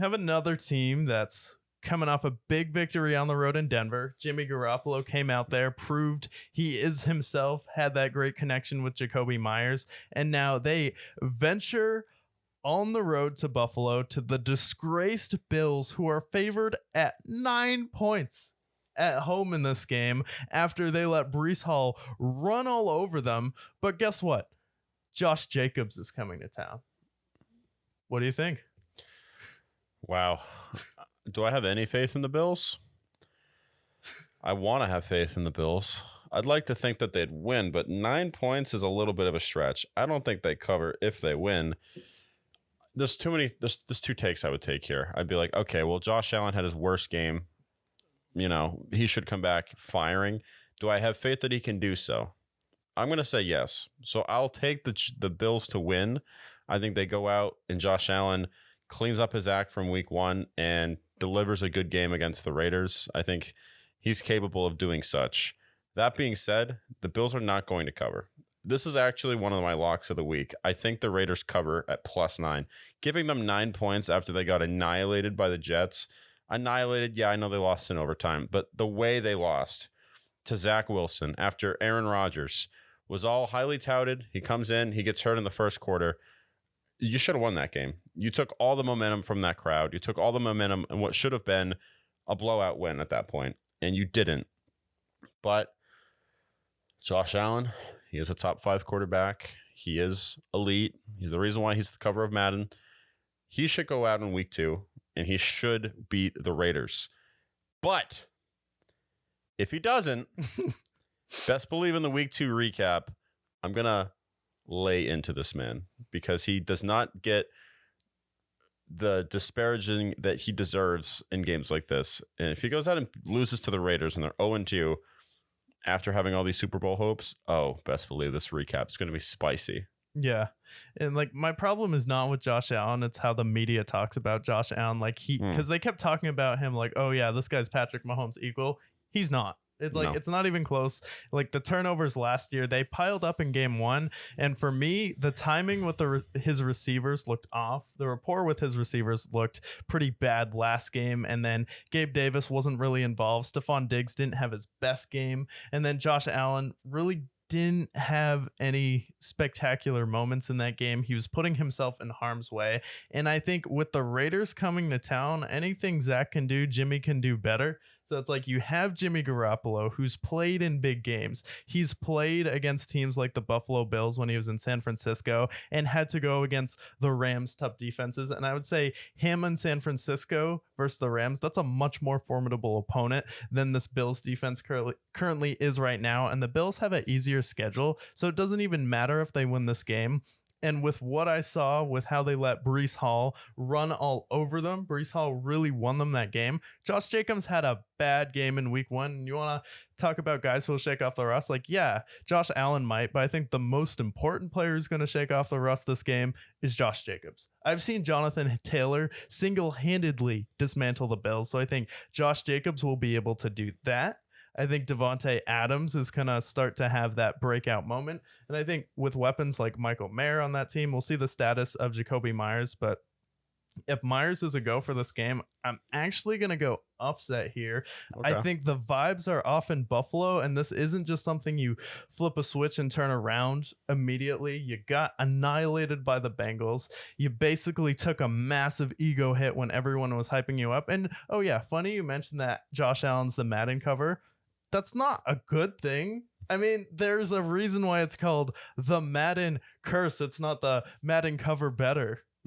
have another team that's coming off a big victory on the road in Denver. Jimmy Garoppolo came out there, proved he is himself, had that great connection with Jacoby Myers, and now they venture on the road to Buffalo to the disgraced Bills, who are favored at 9 points at home in this game after they let Breece Hall run all over them. But guess what? Josh Jacobs is coming to town. What do you think? Wow. Do I have any faith in the Bills? I want to have faith in the Bills. I'd like to think that they'd win, but 9 points is a little bit of a stretch. I don't think they cover if they win. There's two takes I would take here. I'd be like, okay, well, Josh Allen had his worst game. You know, he should come back firing. Do I have faith that he can do so? I'm going to say yes. So I'll take the Bills to win. I think they go out and Josh Allen cleans up his act from week 1 and delivers a good game against the Raiders. I think he's capable of doing such. That being said, the Bills are not going to cover. This is actually one of my locks of the week. I think the Raiders cover at +9. Giving them 9 points after they got annihilated by the Jets. Annihilated, yeah, I know they lost in overtime, but the way they lost to Zach Wilson after Aaron Rodgers was all highly touted. He comes in, he gets hurt in the first quarter. You should have won that game. You took all the momentum from that crowd. You took all the momentum and what should have been a blowout win at that point, and you didn't. But Josh Allen, he is a top 5 quarterback. He is elite. He's the reason why he's the cover of Madden. He should go out in week 2, and he should beat the Raiders. But if he doesn't, best believe in the week 2 recap, I'm going to lay into this man because he does not get the disparaging that he deserves in games like this. And if he goes out and loses to the Raiders and they're 0-2 after having all these Super Bowl hopes, best believe this recap is going to be spicy. Yeah. And like my problem is not with Josh Allen, it's how the media talks about Josh Allen. Like because they kept talking about him like, oh yeah, this guy's Patrick Mahomes equal. He's not. It's like, it's not even close. Like the turnovers last year, they piled up in game 1. And for me, the timing with his receivers looked off. The rapport with his receivers looked pretty bad last game. And then Gabe Davis wasn't really involved. Stephon Diggs didn't have his best game. And then Josh Allen really didn't have any spectacular moments in that game. He was putting himself in harm's way. And I think with the Raiders coming to town, anything Zach can do, Jimmy can do better. So it's like you have Jimmy Garoppolo, who's played in big games. He's played against teams like the Buffalo Bills when he was in San Francisco and had to go against the Rams' tough defenses. And I would say him in San Francisco versus the Rams, that's a much more formidable opponent than this Bills defense currently is right now. And the Bills have an easier schedule, so it doesn't even matter if they win this game. And with what I saw with how they let Breece Hall run all over them, Breece Hall really won them that game. Josh Jacobs had a bad game in week 1. And you want to talk about guys who will shake off the rust? Like, yeah, Josh Allen might, but I think the most important player who's going to shake off the rust this game is Josh Jacobs. I've seen Jonathan Taylor single-handedly dismantle the Bills. So I think Josh Jacobs will be able to do that. I think Devontae Adams is going to start to have that breakout moment. And I think with weapons like Michael Mayer on that team, we'll see the status of Jacoby Myers. But if Myers is a go for this game, I'm actually going to go upset here. Okay. I think the vibes are off in Buffalo, and this isn't just something you flip a switch and turn around immediately. You got annihilated by the Bengals. You basically took a massive ego hit when everyone was hyping you up. And, oh yeah, funny you mentioned that Josh Allen's the Madden cover. That's not a good thing. I mean, there's a reason why it's called the Madden curse. It's not the Madden cover better.